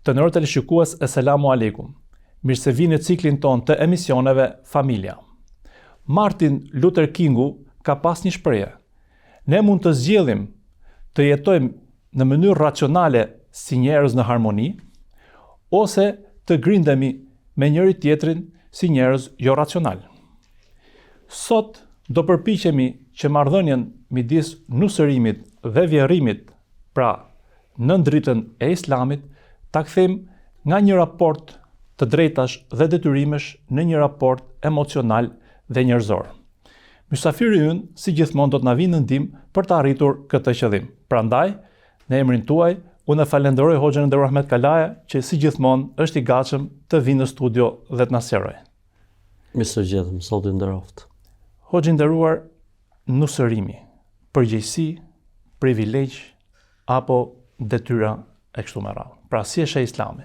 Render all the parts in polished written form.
Të nderuar teleshikues, Asalamu Aleikum. Mirë se vini në ciklin ton të emisioneve Familja. Martin Luther Kingu ka pas një shprehje. Ne mund të zgjellim të jetojmë në mënyrë racionale si njerëz në harmoni, ose të grindemi me njëri tjetrin si njerëz jo racional. Sot do përpiqemi që marrëdhënien midis nusërimit dhe vjerrimit, pra në dritën e Islamit, ta kthejmë nga një raport të drejtash dhe detyrimesh në një raport emocional dhe njerëzor. Mysafiri ynë, si gjithmonë, do të na vinë në ndihmë për të arritur këtë qëllim. Prandaj, në emrin tuaj, unë falenderoj Hoxhën e nderuar Ahmet Kalaja, që si gjithmonë është i gatshëm të vinë në studio dhe të na sqarojë. Mirësëgjetëm, sot i nderoft. Hoxhë i nderuar, nusërimi, përgjegjësi, privilegj apo detyra e kështu me radhë. Pra, si është Islami?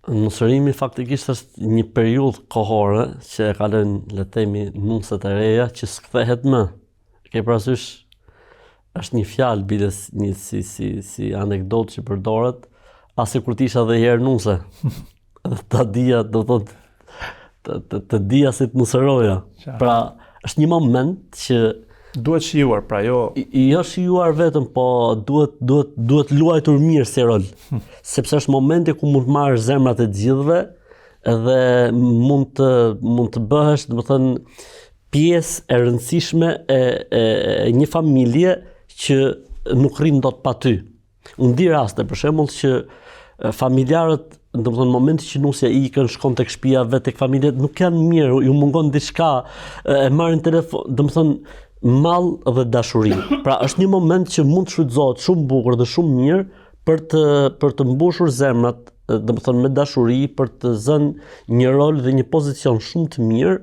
Nusërimi faktikisht është një periudhë kohore që e kalojnë, le të themi, nusët e reja që s'kthehet më. Ke parasysh, është një fjalë bides një si anekdotë që përdoret, asi kur t'isha dhe herë nuse. Ta dija, do të dija si të nusëroja. Pra, është një moment që duhet shijuar, pra jo shijuar vetëm, po duhet luajtur mirë si rol. Sepse është momenti ku mund të marrësh zemrat e të gjithëve dhe mund të bëhesh, domethënë, pjesë e rëndësishme e një familje që nuk rrin dot pa ty. Unë di raste, për shembull, që familjarët, domethënë, në momentin që nusja ikën, shkon tek shtëpia vet, tek familjet, nuk janë mirë, ju mungon diçka, e marrin telefon, domethënë, mall dhe dashuri. Pra, është një moment që mund të shfrytëzohet shumë bukur dhe shumë mirë për të mbushur zemrat, domethënë me dashuri, për të zënë një rol dhe një pozicion shumë të mirë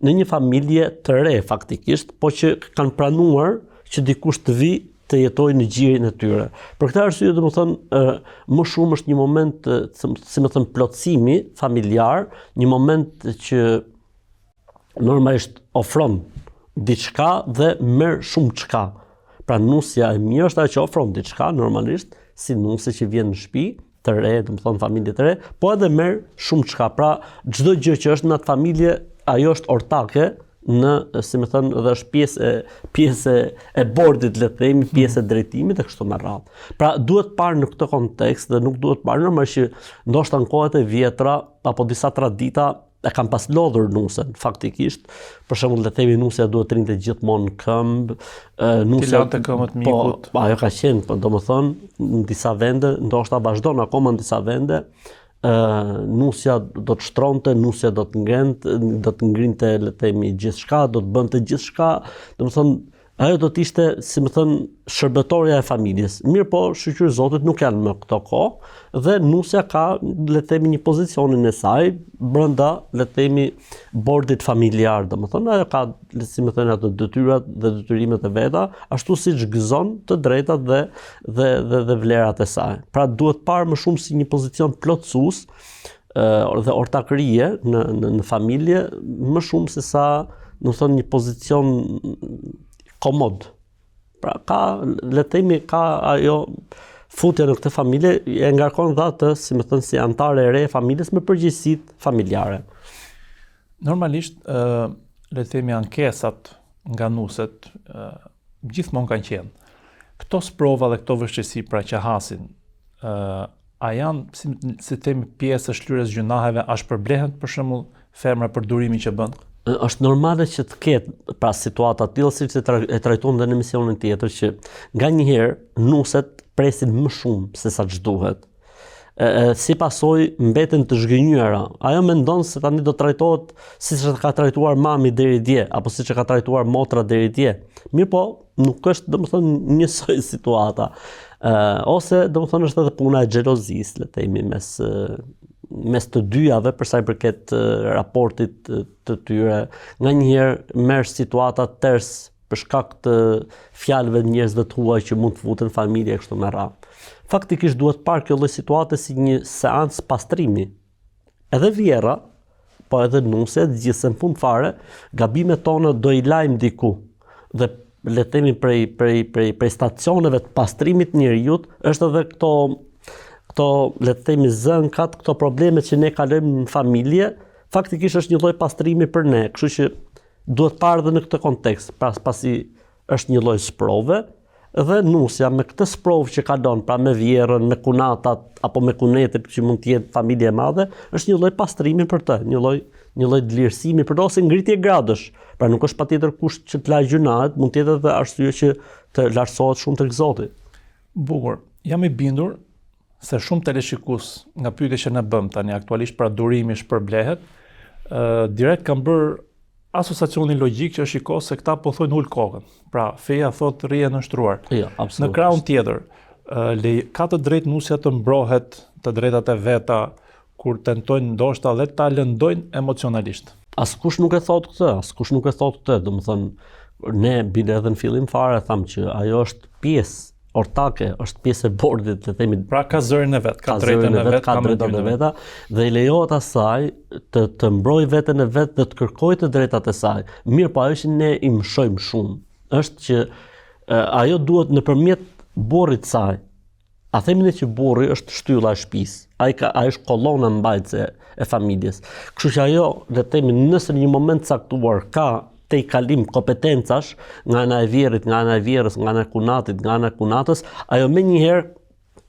në një familje të re faktikisht, po që kanë pranuar që dikush të vi të jetojë në gjirin e tyre. Për këtë arsye, domethënë, më shumë është një moment, si më thënë, plotësimi familjar, një moment që normalisht ofron diçka dhe merr shumë çka. Pra, nusja e mirë është ajo që ofron diçka normalisht, si nuse që vjen në shtëpi të re, domethënë familje të re, po edhe merr shumë çka. Pra, çdo gjë që është në atë familje, ajo është ortake në, si më thënë, dhe është pjesë e bordit, le të themi, pjesë e drejtimit e kështu me radhë. Pra, duhet parë në këtë kontekst dhe nuk duhet parë normalisht që ndoshta në kohët e vjetra apo disa tradita e kam pas lodhur nusen, faktikisht. Për shembull, le të themi, nusja duhet të rinte gjithmonë në këmbë, nusja të këmbët mikut. Po, ajo ka qenë, po domethënë, në disa vende, ndoshta vazhdon akoma në disa vende, nusja do të shtronte, nusja do të ngrinte, le të themi, gjithçka, do të bënte gjithçka, domethënë, ajo do të ishte, si më thënë, shërbëtorja e familjes. Mirë po, shëqyrë Zotit nuk janë më këto kohë, dhe nusja ka, le të themi, një pozicionin e saj brenda, le të themi, bordit familjar, domethënë, ajo ka, si më thënë, ato detyrat dhe detyrimet e veta, ashtu siç gëzon të drejtat dhe vlerat e saj. Pra, duhet parë më shumë si një pozicion plotësues dhe ortakërie në familje, më shumë se sa, do të thonë, një pozicion komod. Pra, le të themi, ka ajo futja në këtë familje, e ngarkon dha të, si më thënë, si antare e re e familjes me përgjegjësitë familjare. Normalisht, le të themi, ankesat nga nuset gjithmonë kanë qenë. Këto sprova dhe këto vështirësi, pra, që hasin, a janë, si themi, pjesë e shlyerjes gjunaheve, a shpërblehen për shembull femra për durimin që bën? Është normale që të ketë, pra, situata të tilla siç e trajtuam në emisionin tjetër, që nganjëherë nuset presin më shumë se sa ç'duhet. Si pasojë mbeten të zhgënjyera. Ajo mendon se tani do trajtohet siç e ka trajtuar mami deri dje, apo siç e ka trajtuar motra deri dje. Mirë po, nuk është, domethënë, njësoj situata. Ose, domethënë, është edhe puna e xhelozisë, le të themi, mes të dyjave për sa i përket raportit të tyre. Nganjëherë merr situata ters për shkak të fjalëve të njerëzve të huaj që mund të futen familje kështu me radhë. Faktikisht duhet parë kjo lloj situate si një seancë pastrimi. Edhe vjerra, po edhe nusjet, gjithsesi në fund fare, gabimet tona do i lajmë diku. Dhe le të themi prej stacioneve të pastrimit njeriut, është edhe këto këto le të themi zënkat, këto problemet që ne kalojmë në familje, faktikisht është një lloj pastrimi për ne, kështu që duhet parë edhe në këtë kontekst, pasi është një lloj sprove, dhe nusja me këtë sprovë që kalon, pra me vjerën, me kunatat apo me kunetet që mund të jetë familje e madhe, është një lloj pastrimi për të, një lloj vlerësimi për to ose ngritje gradësh. Pra nuk është patjetër kusht që të lagjunahet, mund të jetë edhe arsye që të lartësohet shumë tek Zoti. Bukur. Jam i bindur se shumë teleshikues nga pyetjet që ne bëm tani aktualisht pra durimi shpërblehet, direkt kanë bërë asociacionin logjik që shiko se këta po thojnë ul kokën. Pra, feja thot rrije në shtruar. Jo, absolutisht. Në krahun tjetër, ka të drejtë nusja të mbrohet të drejtat e veta kur tentojnë ndoshta dhe ta lëndojnë emocionalisht. Askush nuk e thot këtë, domethënë ne bile edhe në fillim fare thamë që ajo është pjesë ortake, është pjesë e bordit, le themi. Pra ka zërin e vet, ka drejtën e vet, ka drejtat e veta dhe i lejohet asaj të mbrojë veten e vet dhe të kërkojë të drejtat e saj. Mirë, po ajo që ne i mshojmë shumë është që ajo duhet nëpërmjet burrit të saj. A themi ne që burri është shtylla e shtëpisë. Ai është kolona mbajtëse e familjes. Kështu që ajo, le të themi, nëse në një moment caktuar ka te i kalim kompetencash nga ana e vjerit, nga ana e vjerës, nga ana e kunatit, nga ana e kunatës, ajo me njëherë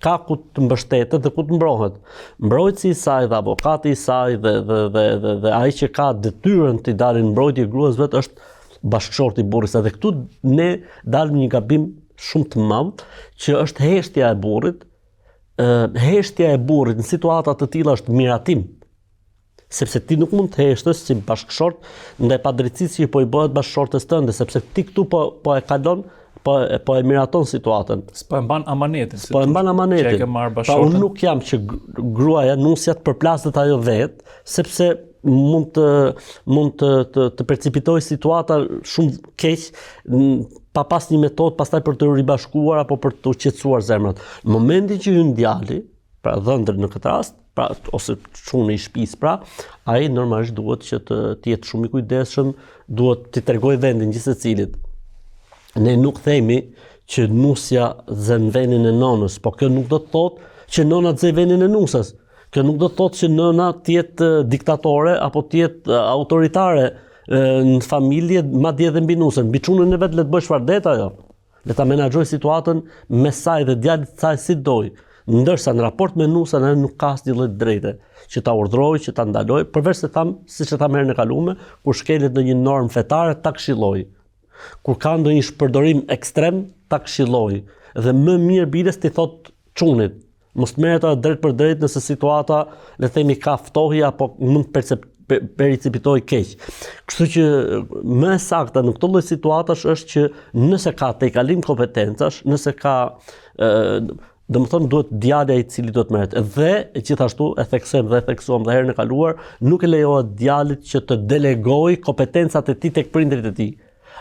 ka ku të mbështetet dhe ku të mbrohet. Mbrojtësi i saj dhe avokati i saj dhe ai që ka detyrën të dalin mbrojtje gruas vet është bashkëshorti i burrit. Edhe këtu ne dalim një gabim shumë të madh që është heshtja e burrit. Heshtja e burrit në situata të tilla është miratim. Sepse ti nuk mund të heshtësh si bashkëshort ndaj padrejtisë që po i bëhet bashkëshortes tënde, sepse ti këtu po e kalon, po e miraton situatën. S'po e mban amanetin. Po e mban amanetin. Që e ke marrë Pa bashkëshorten. unë nuk jam që gruaja nusja të përplaset ajo vetë, sepse mund të precipitoj situata shumë keq pa pas një metodë pastaj për të ribashkuar apo për të qetësuar zemrat. Në momentin që hyn djali, pra dhëndër në këtë rast, pra ose çuni i shtëpisë, pra ai normalisht duhet që të jetë shumë i kujdesshëm, duhet t'i tregoj vendin gjithsecilit. Ne nuk themi që nusja zën vendin e nonës, po kjo nuk do të thotë që nona zë vendin e nusës. Kjo nuk do të thotë që nëna të jetë diktatore apo të jetë autoritare në familje, madje edhe mbi nusën. Mbi çunën e vet le të bësh çfarë det ajo. Le ta menaxhoj situatën me saj dhe djalit të saj si doj. Ndërsa në raport me nusën ai nuk ka asnjë lloj drejte që ta urdhroj, që ta ndaloj, përveç se tham, siç e tham herën e kaluar, kur shkelet në një normë fetare ta këshilloj. Kur ka ndonjë shpërdorim ekstrem, ta këshilloj. Dhe më mirë biles ti thot çunit, mos merret drejt për drejt nëse situata, le të themi, ka ftohje apo mund të percipitoj keq. Kështu që më e sakta në këtë lloj situatash është që nëse ka tejkalim kompetencash, nëse ka domethënë duhet djalja i cili duhet merret. Dhe gjithashtu e theksuam dhe herën e kaluar, nuk e lejohet djalit që të delegojë kompetencat e tij tek prindërit e tij.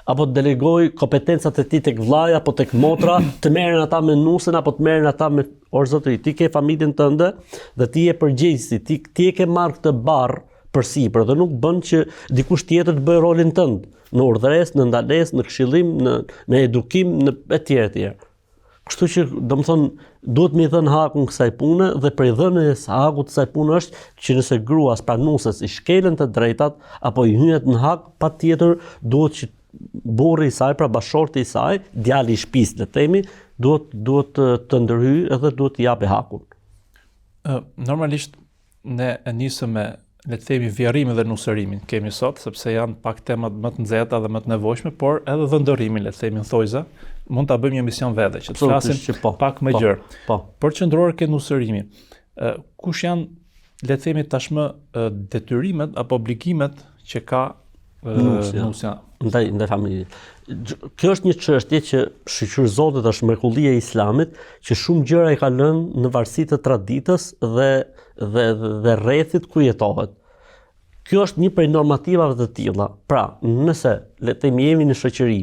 Apo të delegojë kompetencat e tij tek vllaja apo tek motra, të merren ata me nusën apo të merren ata me zotëri. Ti ke familjen tënde dhe ti je përgjegjësi, ti e ke marrë këtë barr përsipër dhe nuk bën që dikush tjetër të bëjë rolin tënd në urdhëresë, në ndalesë, në këshillim, në edukim, në etj. Kështu që domethënë duhet më i dhënë hakun kësaj pune dhe për dhënjes hakut kësaj pune është që nëse gruas pra nusës i shkelen të drejtat apo i hyhet në hak, patjetër duhet që burri i saj, pra bashkëshorti i saj, djali i shtëpisë, le të themi, duhet të ndërhyjë edhe duhet të japë hakun. Normalisht ne e nisëm me, le të themi, vjerrimin dhe nusërimin kemi sot, sepse janë pak temat më të nxehta dhe më të nevojshme, por edhe dhëndërimin, le të themi, në thojza, mund ta bëjmë një emision vetë që të flasim pak më gjerë. Por qendrore ke nusërimi. Kush janë, le të themi tashmë, detyrimet apo obligimet që ka nusja ndaj familjes? Kjo është një çështje që shqyrëzohet, është mrekullia e Islamit, që shumë gjëra i ka lënë në varësi të traditës dhe rrethit ku jetohet. Kjo është një prej normativave të tilla. Pra, nëse le të themi jemi në shoqëri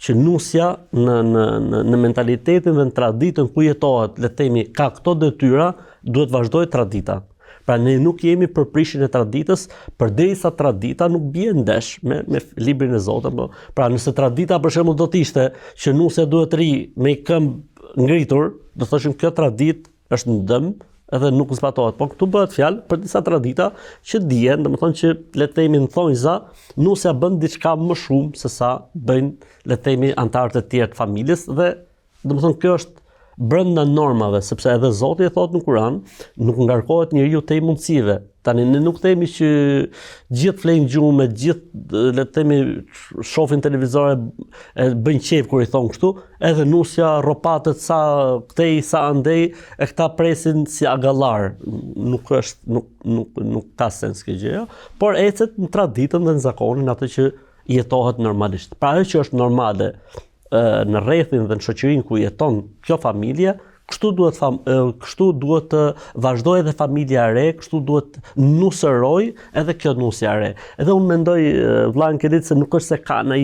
që nusja në mentalitetin dhe në traditën ku jetohet, le të themi, ka këto detyra, duhet vazhdojë tradita. Pra ne nuk jemi për prishjen e traditës, përderisa tradita nuk bie ndesh me librin e Zotit. Pra nëse tradita për shembull do të ishte që nusja duhet ri me këmbë ngritur, do thoshim kjo traditë është në dëm edhe nuk zbatohet. Po këtu bëhet fjalë për disa tradita që dihen, domethënë që le të themi në thonjza, nusja bën diçka më shumë se sa bëjnë le të themi anëtarët e tjerë të familjes dhe domethënë kjo është brenda normave, sepse edhe Zoti e thot në Kur'an, nuk ngarkohet njeriu te mundësive. Tani ne nuk themi që gjithë flejnë gjumë, gjithë le të themi shohin televizore e bëjnë qejf kur i thon kështu, edhe nusja rropatet sa këtej sa andej e këta presin si agallar. Nuk ka sens kjo gjë, por ecet në traditën dhe në zakonin atë që jetohet normalisht. Pra ajo që është normale në rrethin dhe në shoqërinë ku jeton kjo familje, kështu duhet të vazhdojë edhe familja e re, kështu duhet nusëroj edhe kjo nusja e re. Edhe unë mendoj vllai Kelit se nuk është se ka ndaj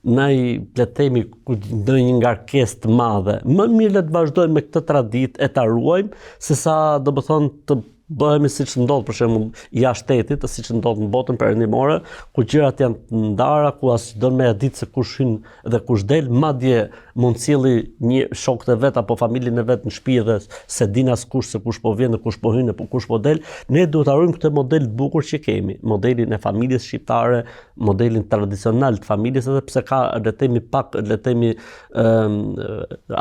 le të themi ndonjë ngarkesë të madhe. Më mirë le të vazhdojmë me këtë traditë e ta ruajmë, sesa domethënë të bëhemi siç ndodh për shembull jashtë shtetit, siç ndodh në botën perëndimore, ku gjërat janë të ndara, ku as don me ditë se kush hyn dhe kush del, madje mund cilli një shokët e vet apo familjen e vet në shtëpi dhe se din as kush se kush po vjen dhe kush po hyn apo kush po del. Ne duhet ta ruajmë këtë model të bukur që kemi, modelin e familjes shqiptare, modelin tradicional të familjes, edhe pse ka le të themi pak le të themi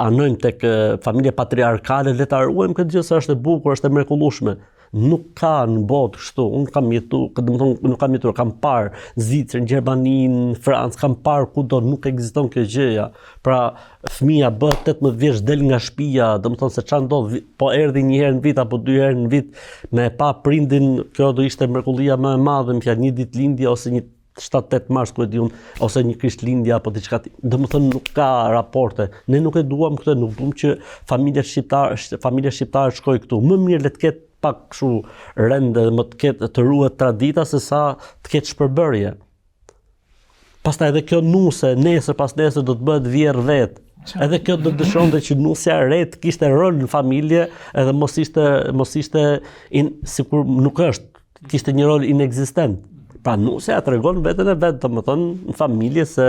anojmë tek familja patriarkale, le ta ruajmë këtë gjë se është e bukur, është e mrekullueshme. Nuk ka në botë kështu. Unë kam nuk kam jetuar, kam parë në Zvicër, në Gjermani, në Francë, kam parë kudo nuk ekziston kjo gjëja. Pra fëmia bëhet 18 vjeç, del nga shtëpia, domethënë se çfarë ndodh, po erdhi një herë në vit apo 2 herë në vit me pa prindin, kjo do ishte mrekullia më e madhe, më fjalë një ditëlindje ose një 7-8 mars ku e di unë, ose një Krishtlindje apo diçka. Domethënë nuk ka raporte. Ne nuk e duam këtë, nuk duam që familja shqiptare shkojë këtu. Më mirë le të ketë pak kështu rende, më të ketë të ruhet tradita se sa të ketë shpërbërje. Pastaj edhe kjo nuse, nesër pas nesër do të bëhet vjerr vet. Edhe kjo do të dëshonte që nusja e re të kishte rol në familje, edhe mos ishte sikur nuk është, kishte një rol inekzistent. Pra nusja tregon veten e vet, domethënë në familje se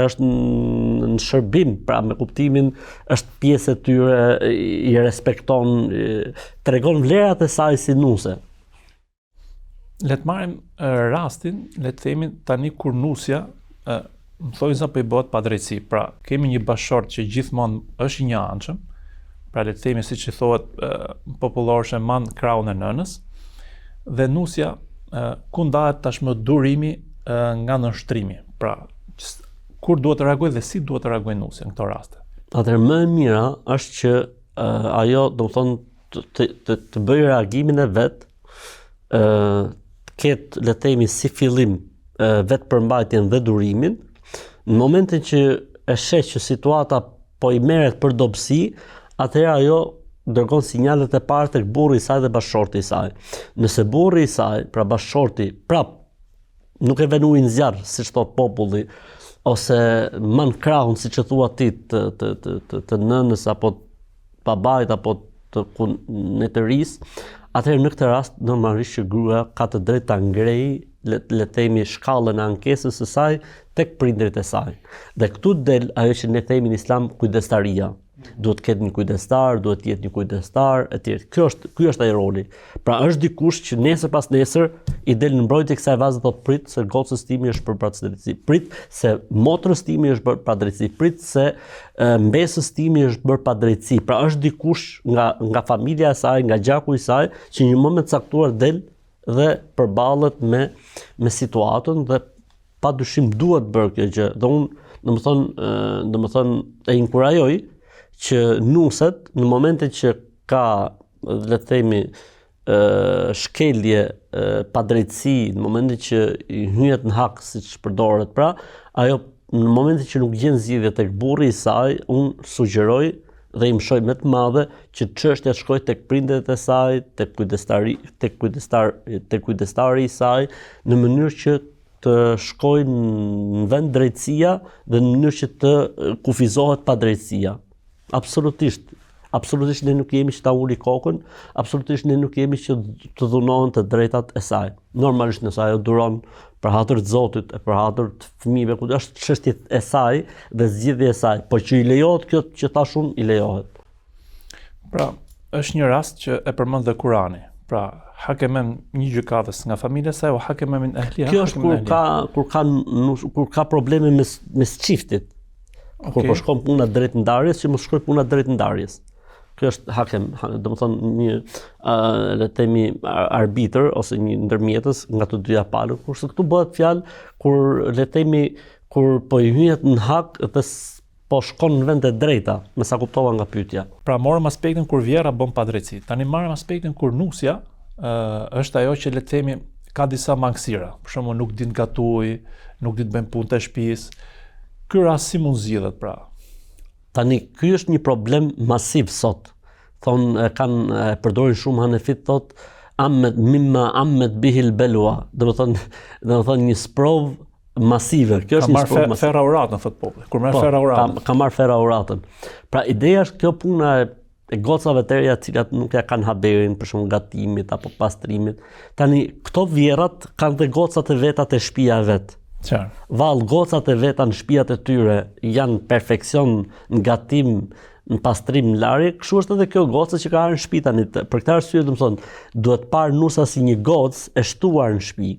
është në shërbim, pra me kuptimin është pjesë e tyre, i respekton, tregon vlerat e saj si nuse. Le të marrim rastin, le të themi tani kur nusja më thojnë sa po i bëhet padrejtësi. Pra kemi një bashkëshort që gjithmonë është i njëanshëm, pra le të themi siç i thuhet popullorisht man krahun e nënës, dhe nusja ku ndahet tashmë durimi nga nënshtrimi. Pra, kur duhet të reagoj dhe si duhet të reagoj nusja në këto raste? Atëherë më e mira është që ajo domethënë të bëjë reagimin e vet, të ketë le të themi si fillim vetë përmbajtjen dhe durimin. Në momentin që e sheh që situata po i merret për dobësi, atëherë ajo dërgon sinjalet e parë tek burri i saj dhe bashkëshorti i saj. Nëse burri i saj, pra bashkëshorti, prap nuk e vën ujin zjarr, siç thot populli, ose man krahun siç e thua ti të nënës apo babait apo të netëris, atëherë në këtë rast normalisht që gruaja ka të drejtë ta ngrejë le të themi shkallën e ankesës së saj tek prindërit e saj. Dhe këtu del ajo që ne themi në Islam kujdestaria. Duhet të ketë një kujdestar, duhet të jetë një kujdestar etj. Ky është ai roli. Pra është dikush që nesër pas nesër i del në mbrojtje kësaj vaze thotë prit se gocës timi është për padrejtësi, prit se motrës timi është për padrejtësi, prit se mbesës timi është bërë padrejtësi. Pra është dikush nga familja e saj, nga gjaku i saj, që një moment caktuar del dhe përballet me situatën dhe padyshim duhet bërë kjo gjë. Dhe unë domethënë e inkurajoj që nuset në momentin që ka le të themi shkelje padrejtësi, në momentin që i hyjet në hak siç përdoret, pra ajo në momentin që nuk gjen zgjidhje tek burri i saj, unë sugjeroj dhe i mshoj më të madhe që çështja të shkojë tek prindërit e saj, tek kujdestari i saj, në mënyrë që të shkojë në vend drejtësia dhe në mënyrë që të kufizohet padrejtësia. Absolutisht ne nuk jemi që ta uli kokën, absolutisht ne nuk jemi që të dhunohen të drejtat e saj. Normalisht nëse ajo duron për hatër të Zotit e për hatër të fëmijëve, ku është çështje e saj dhe zgjidhja e saj, po që i lejohet kjo që thash unë, i lejohet. Pra, është një rast që e përmend dhe Kurani. Pra, hakemen një gjykatës nga familja e saj o hakemen min ahliha. Kjo është kur ka probleme mes çiftit. Kur po shkon puna drejt ndarjes, që mos shkoj puna drejt ndarjes. Kjo është hakem, domethënë një le të themi arbitër ose një ndërmjetës nga të dyja palët, kurse këtu bëhet fjalë kur le të themi kur po i hyhet në hak dhe po shkon në vend të drejta, me sa kuptova nga pyetja. Pra morëm aspektin kur vjera bën padrejtësi. Tani marrim aspektin kur nusja është ajo që le të themi ka disa mangësira. Për shembull nuk din gatuj, nuk din bën punë të shtëpisë. Ky rast si mund zgjidhet pra? Tani ky është një problem masiv sot. Kanë përdorin shumë hanefit thot mimma ammet bihil belua. Domethënë një sprov masive. Kjo është një sprov masive. Ferra urat në thot populli. Kur merr ferra uratën. Ka marr ferra uratën. Pra ideja është kjo puna e gocave të reja të cilat nuk ja kanë haberin për shembull gatimit apo pastrimit. Tani këto vjerrat kanë dhe gocat e veta të shtëpia e vet. Vallë gocat e veta në shtëpiat e tyre janë perfeksion në gatim, në pastrim larje, kështu është edhe kjo gocë që ka në shtëpi tani. Për këtë arsye duhet parë nusa si një gocë e shtuar në shtëpi.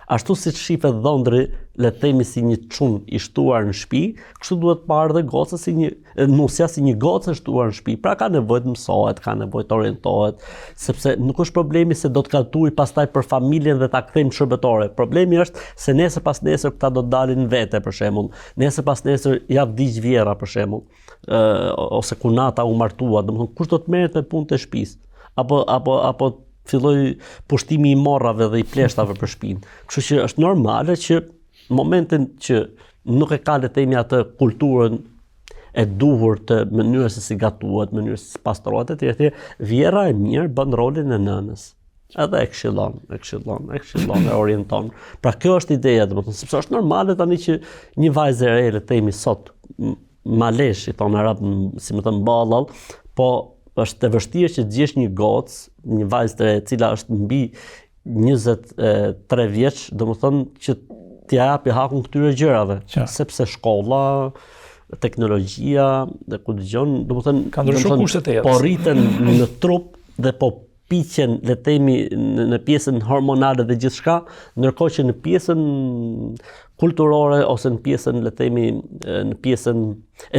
Ashtu si shifet dhondri, le të themi si një çun i shtuar në shtëpi, kështu duhet parë dhe goca nusja si një gocë e shtuar në shtëpi. Pra ka nevojë të mësohet, ka nevojë të orientohet, sepse nuk është problemi se do të gatuj pastaj për familjen dhe ta kthejmë shërbetore. Problemi është se nesër pas nesër këta do të dalin vete për shembull. Nesër pas nesër ja vdiq vjera për shembull, ose kunata u martua, domethënë kush do të merret me punë të shtëpisë? Apo filloi pushtimi i morrave dhe i pleshtave për shtëpinë. Kështu që është normale që momentin që nuk e ka le të themi atë kulturën e duhur të mënyrës se si gatuhet, mënyrës se si pastrohet etj. Vjera e mirë bën rolin e nënës. Edhe e këshillon, e orienton. Pra kjo është ideja, domethënë, sepse është normale tani që një vajzë e re le të themi sot malesh i thonë arab, si më thënë ballall, po është e vështirë që të gjesh një gocë, një vajzë të re e cila është mbi 23 vjeç, domethënë që t'ia japi hakun këtyre gjërave, sepse shkolla, teknologjia, dhe ku dëgjon, domethënë ka ndryshuar kushtet e jetës. Po rriten në trup dhe po piqen le të themi në pjesën hormonale dhe gjithçka, ndërkohë që në pjesën kulturore ose në pjesën le të themi në pjesën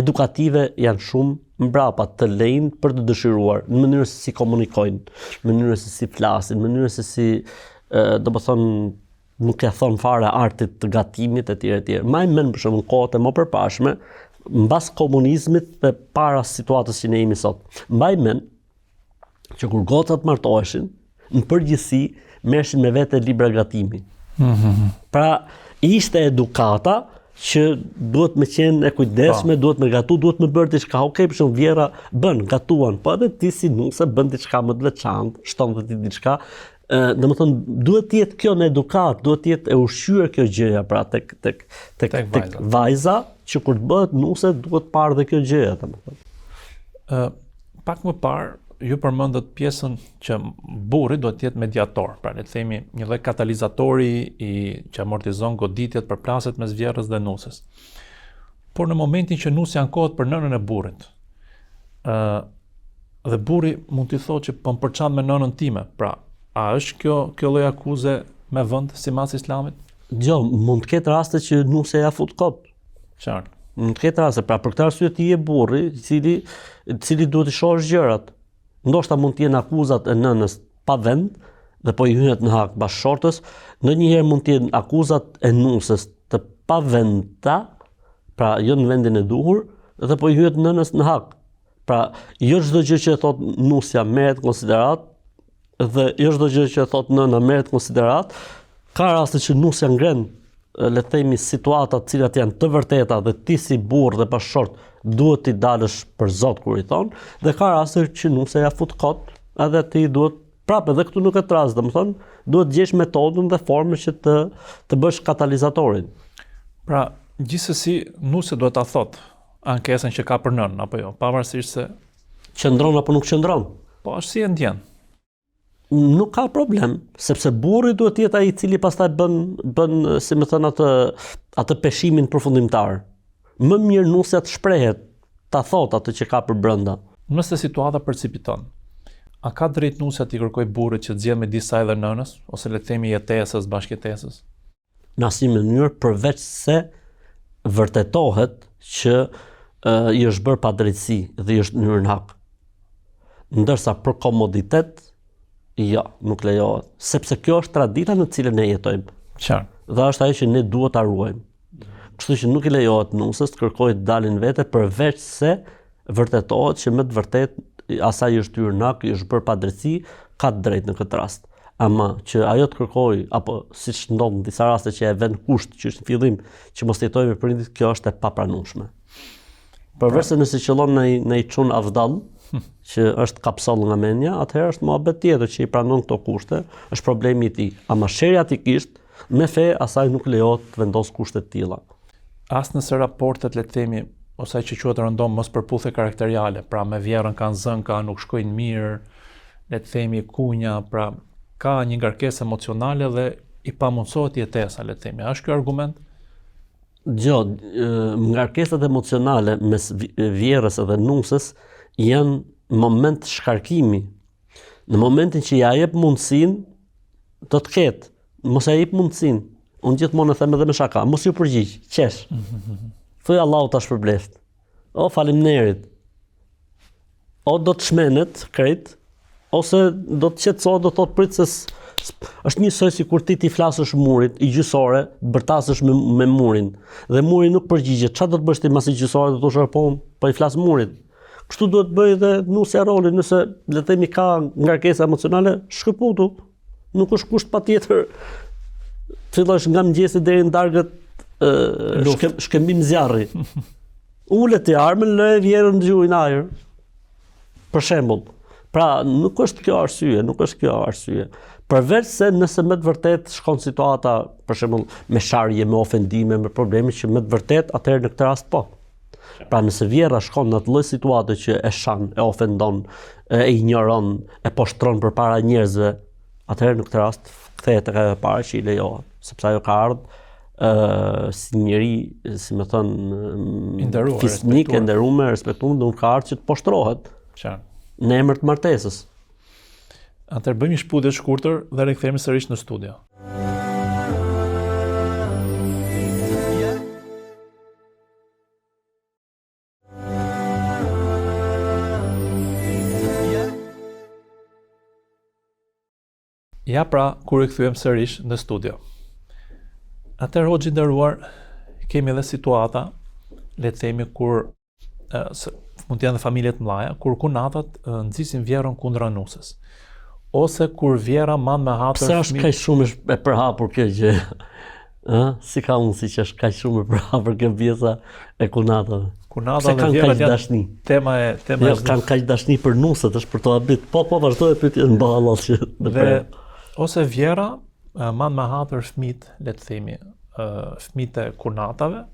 edukative janë shumë mbrapa të lejnë për të dëshiruar në mënyrën se si komunikojnë, në mënyrën se si flasin, në mënyrën se si domethënë nuk ja thon fare artit të gatimit etj. Më mend për shembull kohët e më përpashme, mbas komunizmit dhe para situatës që ne jemi sot. Mbaj mend që kur gocat martoheshin, në përgjithësi merreshin me vete libra gatimi. Pra ishte edukata që duhet me qenë e kujdesshme, duhet me gatu, duhet me bërë diçka. Okej, për shembull vjera gatuan, po edhe ti si nuse bën diçka më të veçantë, shton ti diçka. Domethënë duhet të jetë kjo në edukat, duhet të jetë e ushqyer kjo gjëja pra tek vajza, që kur të bëhet nuse duhet parë dhe kjo gjëja domethënë. Pak më parë ju përmendët pjesën që burri duhet të jetë mediator, pra le të themi një lloj katalizatori që amortizon goditjet, përplasjet mes vjerrës dhe nusës. Por në momentin që nusja ankohet për nënën e burrit, dhe burri mund t'i thotë që po përçan me nënën time, pra a është kjo lloj akuze me vend sipas Islamit? Jo, mund të ketë raste që nusja ja fut kot. Qartë. Mund të ketë raste, pra për këtë arsye ti je burri, i cili duhet të shohësh gjërat. Ndoshta mund të jenë akuzat e nënës pa vend dhe po i hyhet në hak bashkëshortës, ndonjëherë mund të jenë akuzat e nusës të pa vendta, pra jo në vendin e duhur, dhe po i hyhet nënës në hak. Pra jo çdo gjë që thot nusja merret konsiderat dhe jo çdo gjë që thot nëna merret konsiderat. Ka raste që nusja ngren le të themi situata të cilat janë të vërteta dhe ti si burr dhe bashkëshort duhet t'i dalësh për Zot kur i thon, dhe ka raste që nusja ja fut kot, edhe ti duhet prapë edhe këtu nuk e traz, domethënë duhet gjesh metodën dhe formën që të bësh katalizatorin. Pra, gjithsesi nusja duhet ta thot ankesën që ka për nën apo jo, pavarësisht se qëndron apo nuk qëndron. Po është si e ndjen. Nuk ka problem, sepse burri duhet të jetë ai i cili pastaj bën si më thën atë peshimin përfundimtar. Më mirë nusja të shprehet, ta thot atë që ka për brenda. Nëse situata precipiton, A ka drejt nusja t'i kërkoj burrit që të zgjedh me disa edhe nënës, ose le të themi jetesës, bashkëjetesës? Në asnjë mënyrë përveç se vërtetohet që i është bërë padrejtësi dhe i është hyrë në hak. Ndërsa për komoditet, jo, nuk lejohet, sepse kjo është tradita në cilën ne jetojmë. Qartë. Dhe është ajo që ne duhet ta ruajmë. Kështu që nuk i lejohet nusës të kërkojë të dalin vete përveç se vërtetohet që me të vërtetë asaj është hyrë në hak, i është bërë padrejtësi, ka të drejtë në këtë rast. Ama që ajo të kërkojë, apo siç ndodh në disa raste që e vën kusht që është në fillim që mos jetojë me prindit, kjo është e papranueshme. Përveç se nëse qëllon në i çun avdall, që është kapsoll nga mendja, atëherë është mohabet tjetër që i pranon këto kushte, është problemi i tij. Ama sheriatikisht, me fe asaj nuk lejohet të vendos kushte të tilla. As nëse raportet, le të themi, ose ai që quhet rëndom mos përputhje karakteriale, pra me vjerën kanë zënka, nuk shkojnë mirë, le të themi kunja, pra ka një ngarkesë emocionale dhe i pamundsohet jetesa, le të themi. A është ky argument? Ngarkesat emocionale mes vjerës dhe nusës janë moment shkarkimi. Në momentin që ja jep mundësinë, do të ketë, mos ja jep mundësinë. Unë gjithmonë e them edhe me shaka, mos ju përgjigj, qesh. Thuaj Allahu tash përbleft. O faleminderit. O do të shmenet krejt, ose do të qetësohet, do të thotë prit se është njësoj si kur ti flasësh murit i gjysore, bërtasësh me murin, dhe muri nuk përgjigjet. Çfarë do të bësh ti masi gjysore, do të thosh po i flas murit. Kështu duhet bëj edhe nusja rolin, nëse le të themi ka ngarkesa emocionale, shkëputu. Nuk është kusht patjetër fillosh nga mëngjesi deri në darkët shkëmbim zjarri. Ulet të armën, lë vjerën në gjuhën ajër. Për shembull. Pra, nuk është kjo arsye. Përveç se nëse me të vërtet shkon situata, për shembull, me sharje, me ofendime, me probleme që me të vërtet atëherë në këtë rast po. Pra nëse vjera shkon në atë lloj situate që e shan, e ofendon, e ignoron, e poshtron përpara njerëzve, atëherë në këtë rast kthehet tek ajo e para që i lejohet, sepse ajo ka ardhur si njeri, si më thon, fisnik, e nderuar, respektuar, do ka ardhur që të poshtrohet. Qartë. Në emër të martesës. Atëherë bëjmë një shkputje të shkurtër dhe rikthehemi sërish në studio. Ja pra, kur rikthyem sërish në studio. Atëherë hoxhë i nderuar, kemi edhe situata, le të themi kur mund të janë dhe familje të mëdha, kur kunatat nxisin vjerën kundra nusës. Ose kur vjera man me hatër fëmijë. Pse është kaq shumë e përhapur kjo gjë? Si ka mundësi që është kaq shumë e përhapur kjo pjesa e kunatave? Kunata dhe vjerat janë dashni. Tema kanë kaq dashni për nusët, është për to habit. Po vazhdoj pyetjen në ballas që dhe ose vjera man me hatër fëmijët, le të themi, fëmijët e kunatave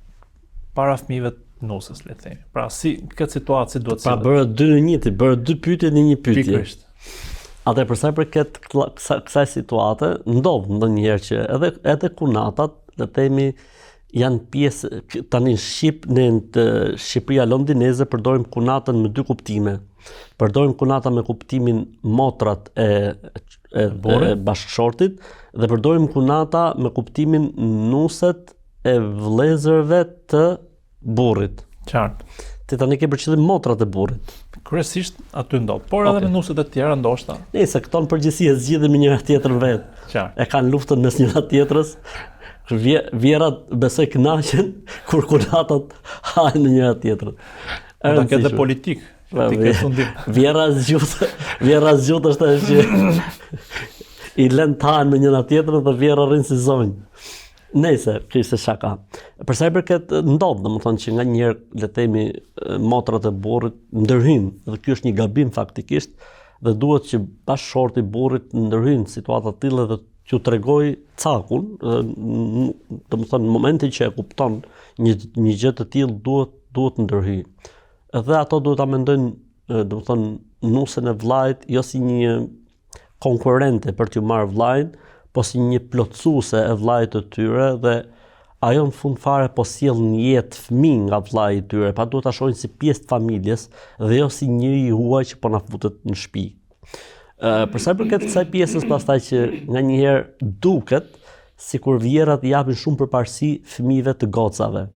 para fëmijëve të nusës, le të themi. Pra si këtë situatë si duhet sillet. Pra bëre dy në një, bëre dy pyetje në një pyetje. Pikërisht. Atë për sa i përket kësaj situate, ndodh ndonjëherë që edhe kunatat, le të themi, janë pjesë tani në Shqipëria londineze përdorim kunatën me dy kuptime. Përdorim kunata me kuptimin motrat e bashkëshortit dhe përdorim kunata me kuptimin nuset e vëllezërve të burrit. Qartë. Ti tani ke për qëllim motrat e burrit. Kryesisht aty ndodh, por edhe me nuset e tjera ndoshta. Nëse këto në përgjithësi e zgjidhin me njëra tjetrën vet. Qartë. E kanë luftën mes njëra tjetrës. Vjerat besoj kënaqen kur kunatat hajnë në njëra tjetrën. Ata kanë dhe politik. Vjera zgjut është ajo që i lën të hajnë me njëra tjetrën dhe vjera rrin si zonjë. Nëse kishte shaka. Për sa i përket ndodh, domethënë që nganjëherë le të themi motrat e burrit ndërhyjnë dhe ky është një gabim faktikisht dhe duhet që bashkëshorti i burrit ndërhyjnë situata të tilla dhe t'ju tregoj cakun, domethënë në momentin që e kupton një gjë të tillë duhet ndërhyj. Edhe ato duhet ta mendojnë, domethënë nusën e vllajt jo si një konkurrente për t'ju marrë vllajin, po si një plotësuese e vllajit të tyre dhe ajo në fund fare po sjell një jetë fëmijë nga vllai i tyre, pa duhet ta shohin si pjesë të familjes dhe jo si njëri i huaj që po na futet në shtëpi. Për sa i përket kësaj pjesës pastaj që nganjëherë duket sikur vjerat japin shumë përparësi fëmijëve të gocave.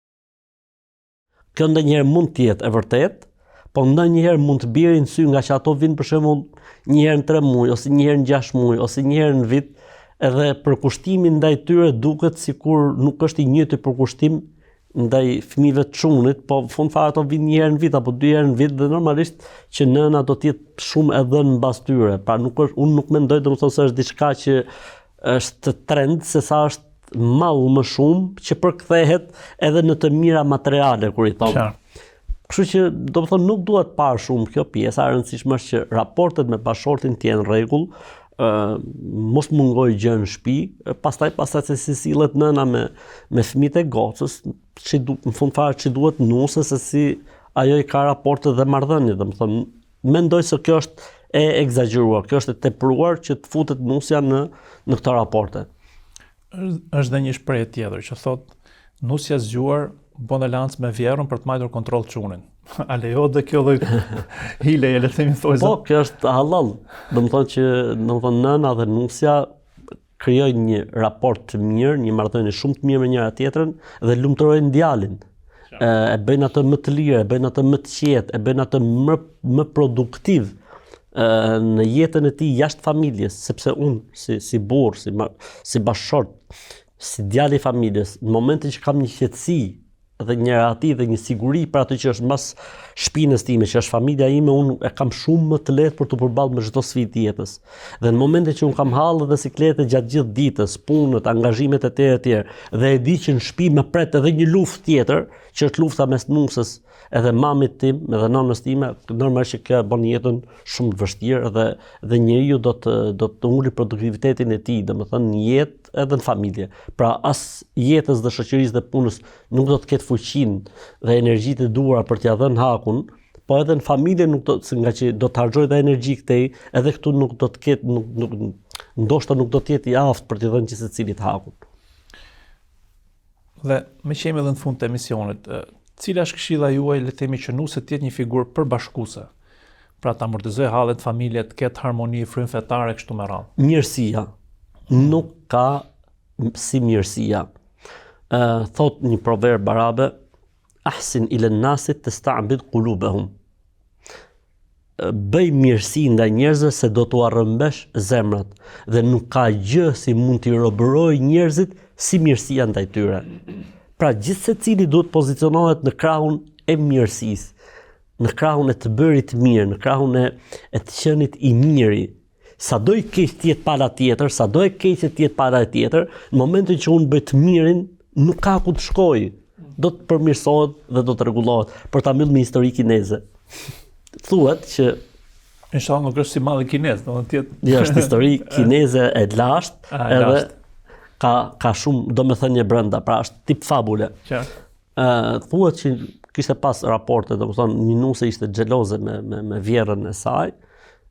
Kjo ndonjëherë mund të jetë e vërtetë, po ndonjëherë mund të bjerë në sy nga që ato vinë për shembull një herë në 3 muaj ose një herë në 6 muaj ose një herë në vit, edhe përkushtimi ndaj tyre duket sikur nuk është i njëjti përkushtim ndaj fëmijëve të çunit, po në fund fare ato vinë një herë në vit apo 2 herë në vit dhe normalisht që nëna do të jetë shumë e dhënë mbas tyre. Pra unë nuk mendoj domethënë se është diçka që është trend, sesa është mall më shumë që përkthehet edhe në të mira materiale kur i thon. Kështu që domethënë nuk duhet parë shumë kjo pjesa, e rëndësishme është që raportet me bashortin të jenë në rregull, mos mungoj gjë në shtëpi, pastaj se si sillet nëna me fëmijët e gocës, në fund fare që duhet nuse se si ajo i ka raporte dhe marrëdhënie, domethënë mendoj se kjo është e egzageruar, kjo është e tepruar që të futet nusja në këto raporte. Është dhe një shprehje tjetër që thotë nusja zgjuar bën alancë me vjerën për të marrë kontroll çunin. A lejohet dhe kjo lloj hile, le të themi thojë? Po, kjo është halal. Domethënë që nëna dhe nusja krijojnë një raport të mirë, një marrëdhënie shumë të mirë me njëra tjetrën dhe lumturojnë djalin. E bëjnë atë më të lirë, e bëjnë atë më të qetë, e bëjnë atë më produktiv në jetën e tij jashtë familjes, sepse unë si burr, si bashkëshort, si djalë i familjes, në momentin që kam një qetësi dhe një rati dhe një siguri për atë që është mbas shpinës time, që është familja ime, unë e kam shumë më të lehtë për të përballë me çdo sfidë të jetës. Dhe në momentin që unë kam hallë dhe siklete gjatë gjithë ditës, punët, angazhimet e tjera, dhe e di që në shtëpi më pret edhe një luftë tjetër, që është lufta mes nusës edhe mamit tim, edhe nënës time, normalisht që kjo bën jetën shumë të vështirë dhe njeriu do të ulë produktivitetin e tij, domethënë në jetë edhe në familje. Pra as jetës dhe shoqërisë dhe punës nuk do të ketë fuqinë dhe energjitë e duhura për t'ia dhënë hakun, po edhe në familje nuk do, nga që do të harxoj dhe energji këtej, edhe këtu nuk do të ketë ndoshta nuk do të jetë i aftë për t'i dhënë që secilit hakun. Dhe me që jemi edhe në fund të emisionit, cila është këshilla juaj, le të themi që nuset të jetë një figurë përbashkuese, pra ta amortizoj hallet familje, të ketë harmoni, frym fetare kështu me radhë? Mirësia nuk ka si mirësia. Thot një proverb arabe, ahsin ila nasit tasta'bid qulubahum. Bëj mirësi ndaj njerëzve se do t'u arrëmbesh zemrat dhe nuk ka gjë si mund t'i robëroj njerëzit si mirësia ndaj tyre. Pra gjithse cili duhet pozicionohet në krahun e mirësisë, në krahun e të bërit mirë, në krahun e të qenit i miri. Sado i keq të jetë para tjetër, sado e keqe të jetë para tjetër, në momentin që unë bëj të mirin, nuk ka ku të shkoj. Do të përmirësohet dhe do të rregullohet, për ta mbyllur me histori kineze. Thuhet që inshallah nuk është si malli kinez, do të jetë. Jo, është histori kineze e lashtë, edhe ka shumë domethënie brenda, pra është tip fabule. Thuhet që kishte pas raporte, domethënë një nuse ishte xheloze me vjerrën e saj,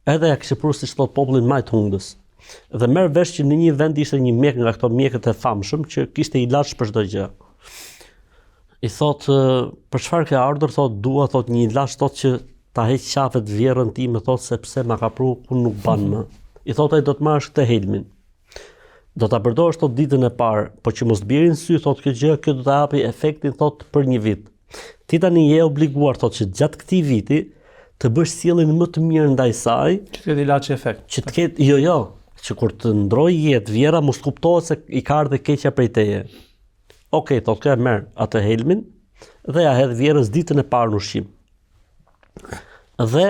edhe ja kishte prur siç thot popullin majt hundës. Dhe merr vesh që në një vend ishte një mjek nga këto mjekët e famshëm që kishte ilaç për çdo gjë. I thot, për çfarë ke ardhur? Thot, dua thot një ilaç thot që ta heq qafet vjerrën time, thot sepse ma ka prur ku nuk ban më. I thot ai do të marrësh këtë helmin. Do ta përdorësh thot ditën e parë, po që mos bjerin sy thot kjo gjë, kjo do ta japi efektin thot për një vit. Ti tani je obliguar thot që gjatë këtij viti të bësh sjelljen më të mirë ndaj saj, që të ketë ilaç efekt. Që të ketë jo, që kur të ndroj jetë vjera mos kuptohet se i ka ardhur keqja prej teje. Okej, thot kjo e merr atë helmin dhe ja hedh vjerës ditën e parë në ushqim. Dhe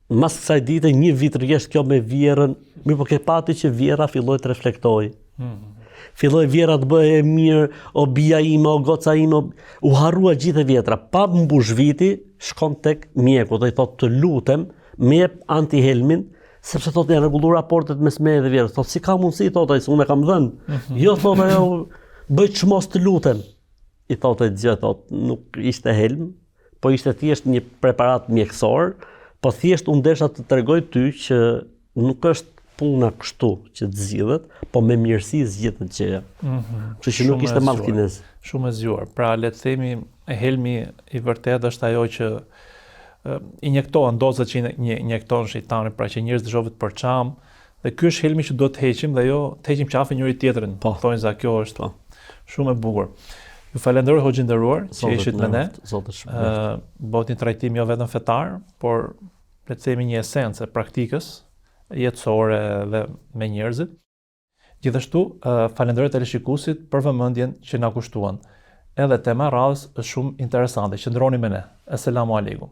mas kësaj dite një vit rresht kjo me vjerën, mirë po ke pati që vjera filloi të reflektoj. Filloi vjera të bëhe e mirë, o bia ime, o goca ime, u harrua gjithë e vjetra. Pa mbush viti, shkon tek mjeku dhe i thot të lutem, me jep antihelmin, sepse thot janë rregulluar raportet mes meje dhe vjerës. Thot si ka mundësi, thot ai, se unë e kam dhënë. Jo, thot ajo, bëj çmos të lutem. I thot ai gjë, thot, nuk ishte helm, po ishte thjesht një preparat mjekësor, po thjesht unë desha të tregoj ty që nuk është puna kështu që të zgjidhet, po me mirësi zgjidhet gjëja. Kështu që nuk ishte mall kinez. Shumë e zgjuar. Pra le të themi helmi i vërtet është ajo që injektohen dozat që injekton shejtani, pra që njerëz dëshovet për çam, dhe ky është helmi që duhet të heqim dhe jo të heqim qafën njëri tjetrin. Thonë za kjo është shumë e bukur. Ju falenderoj hoxhë nderuar që ishit me ne. Bëhet një trajtim jo vetëm fetar, por le të themi një esencë e praktikës jetësore dhe me njerëzit. Gjithashtu, falenderoj teleshikuesit për vëmendjen që na kushtuan. Edhe tema radhës është shumë interesante. Qëndroni me ne. Asalamu alaikum.